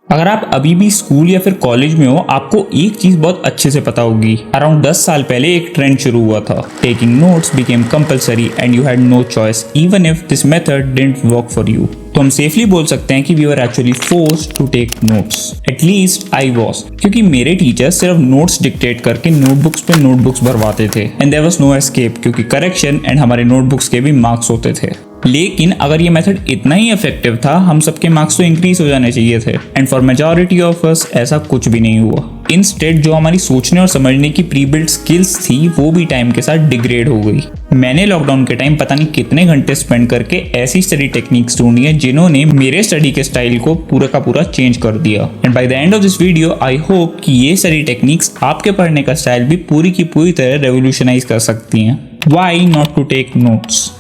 अगर आप अभी भी स्कूल या फिर कॉलेज में हो, आपको एक चीज बहुत अच्छे से पता होगी। अराउंड 10 साल पहले एक ट्रेंड शुरू हुआ था। Taking notes became compulsory and you had no choice even if this method didn't work for you. तो हम सेफली बोल सकते हैं कि we were actually forced to take notes. At least I was, क्योंकि मेरे टीचर सिर्फ नोट्स डिक्टेट करके नोटबुक्स पे नोटबुक्स भरवाते थे and there was no escape, क्योंकि करेक्शन एंड हमारे नोटबुक्स के भी मार्क्स होते थे। लेकिन अगर ये मेथड इतना ही इफेक्टिव था, हम सबके मार्क्स तो इंक्रीज हो जाने चाहिए थे। And for majority of us ऐसा कुछ भी नहीं हुआ। इंस्टेड जो हमारी सोचने और समझने की प्री बिल्ट स्किल्स थी वो भी टाइम के साथ डिग्रेड हो गई। मैंने लॉकडाउन के टाइम पता नहीं कितने घंटे स्पेंड करके ऐसी स्टडी टेक्निक्स ढूंढी है जिन्होंने मेरे स्टडी के स्टाइल को पूरा का पूरा चेंज कर दिया। And by the end of this video I hope कि ये स्टडी टेक्निक्स आपके पढ़ने का स्टाइल भी पूरी की पूरी तरह रेवोल्यूशनाइज कर सकती हैं। Why not to take notes?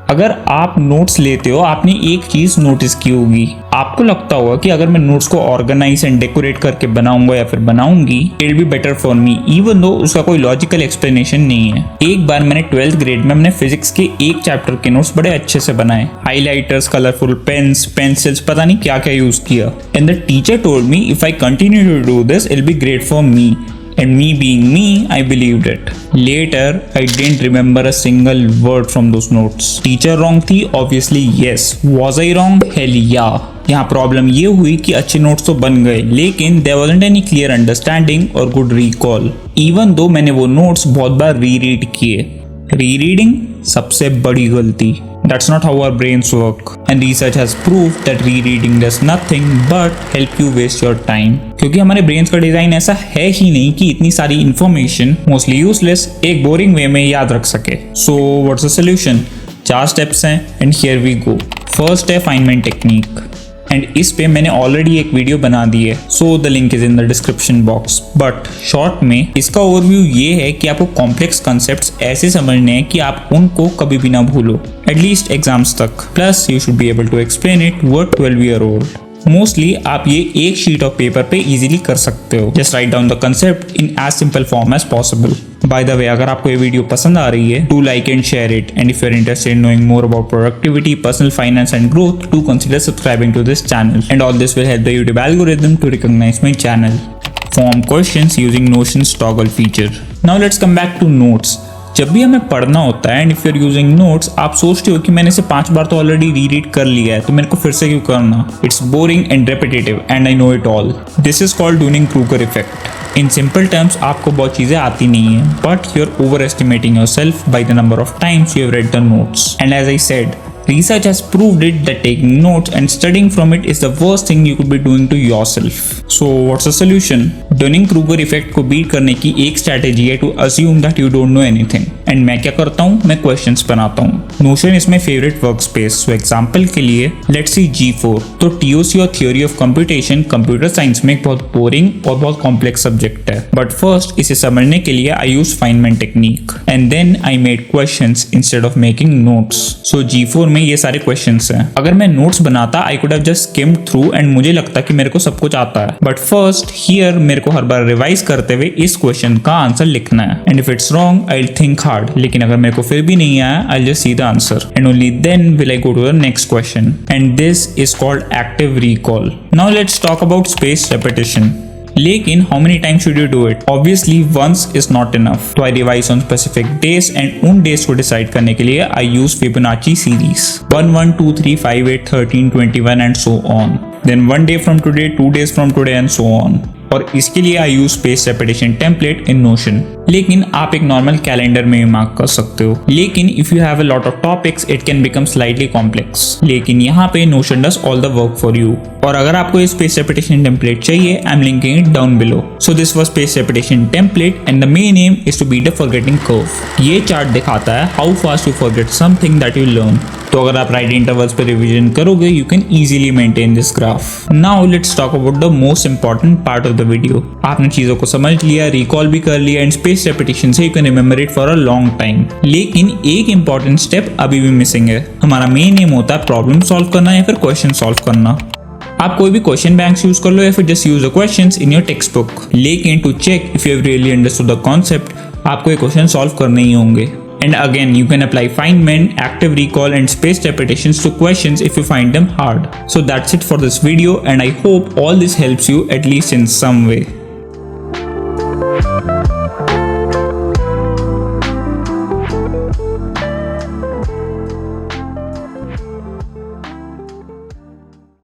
अगर आप नोट्स लेते हो, आपने एक चीज नोटिस की होगी। आपको लगता होगा कि अगर मैं नोट्स को ऑर्गेनाइज एंड डेकोरेट करके बनाऊंगा या फिर बनाऊंगी, it will be better for me, even though उसका कोई लॉजिकल एक्सप्लेनेशन नहीं है। एक बार मैंने 12th ग्रेड में अपने फिजिक्स के एक चैप्टर के नोट्स बड़े अच्छे से बनाए। हाइलाइटर्स, कलरफुल पेन्स, पेंसिल्स, पता नहीं क्या क्या यूज किया। And the teacher told me if I continue to do this, it will be great for me. And me being me, I believed it. Later, I didn't remember a single word from those notes. Teacher wrong थी? Obviously yes. Was I wrong? Hell yeah. यहाँ problem ये हुई कि अच्छे notes तो बन गए, लेकिन there wasn't any clear understanding or good recall. Even though मैंने वो नोट्स बहुत बार रीरीड किए। रीरीडिंग सबसे बड़ी गलती। That's not how our brains work. And research has proved that rereading does nothing but help you waste your time. क्योंकि हमारे brains का डिजाइन ऐसा है ही नहीं कि इतनी सारी इंफॉर्मेशन मोस्टली यूजलेस एक बोरिंग वे में याद रख सके। So what's the solution? 4 steps हैं and here we go. First है फाइनमेंट टेक्निक। एंड इस पे मैंने ऑलरेडी एक वीडियो बना दी है, so the link is in the description box. But short में इसका ओवरव्यू ये है कि आपको कॉम्प्लेक्स कॉन्सेप्ट्स ऐसे समझने हैं कि आप उनको कभी भी ना भूलो, एटलीस्ट एग्जाम्स तक। Plus you should be able to explain it to a 12-year-old। Mostly आप ये एक शीट ऑफ पेपर पे इजीली कर सकते हो। Just write down the concept in as simple form as possible. By the way, अगर आपको ये वीडियो पसंद आ रही है, do like and share it. And if you are interested in knowing more about productivity, personal finance and growth, do consider subscribing to this channel. And all this will help the YouTube algorithm to recognise my channel. Form questions using Notion's toggle feature. Now let's come back to notes. जब भी हमें पढ़ना होता है and if you are using notes, आप सोचते हो कि मैंने इसे 5 बार तो ऑलरेडी रीड कर लिया है, तो मेरे को फिर से क्यों करना? It's boring and repetitive and I know it all. This is called Dunning-Kruger effect. In simple terms, आपको बहुत चीजें आती नहीं है, but you are overestimating yourself by the number of times you have read the notes. And as I said, research has proved it that taking notes and studying from it is the worst thing you could be doing to yourself. So what's the solution? Dunning-Kruger effect को beat करने की एक strategy है to assume that you don't know anything. And मैं क्या करता हूँ? मैं क्वेश्चंस बनाता हूँ। Notion is my favorite workspace. So example के लिए let's see G4। तो TOC और theory of computation computer science में एक बहुत बोरिंग और बहुत कॉम्प्लेक्स सब्जेक्ट है। बट फर्स्ट इसे समझने के लिए I use Feynman technique and then I made questions instead of making notes. So G4 में ये सारे क्वेश्चंस हैं। अगर मैं नोट्स बनाता, I could have just skimmed through and मुझे लगता कि मेरे को सब कुछ आता है। बट फर्स्ट हियर मेरे को हर बार रिवाइज करते हुए इस क्वेश्चन का आंसर लिखना है। And if it's wrong, I will think hard. लेकिन अगर मेरे को फिर भी नहीं आया, I will just see the answer and only then will I go to the next question. And this is called active recall. Now let's talk about space repetition. लेकिन how many times should you do it? Obviously once is not enough. So I revise on specific days and उन days को decide करने के लिए I use Fibonacci series 1, 1, 2, 3, 5, 8, 13, 21 and so on. Then 1 day from today, 2 days from today and so on. और इसके लिए I use space repetition template in notion. लेकिन आप एक नॉर्मल कैलेंडर में भी मार्क कर सकते हो। लेकिन if you have a lot of topics, it can become slightly complex. लेकिन यहाँ पे Notion does all the work for you. और अगर आपको ये स्पेस रेपिटेशन टेम्पलेट चाहिए, I am linking it down below. So this was space repetition template and the main aim is to beat the forgetting curve. ये chart दिखाता है how fast you forget something that you learn. तो अगर आप right intervals पे revision करोगे, you can easily maintain this graph. Now let's talk about the most important part of the video. आपने चीजों को समझ लिया, रिकॉल भी कर लिया एंड स्पेस रेपिटेशन से you can remember it for a long time. लेकिन एक इंपॉर्टेंट स्टेप अभी भी मिसिंग है। हमारा मेन एम होता है प्रॉब्लम सॉल्व करना या फिर क्वेश्चन सॉल्व करना। आप कोई भी क्वेश्चन बैंक्स यूज कर लो या फिर just use the questions in your text book. लेकिन to check if you have really understood the concept, आपको ये क्वेश्चन सॉल्व करने ही होंगे। And again, you can apply Feynman, active recall and spaced repetitions to questions if you find them hard. So that's it for this video, and I hope all this helps you at least in some way.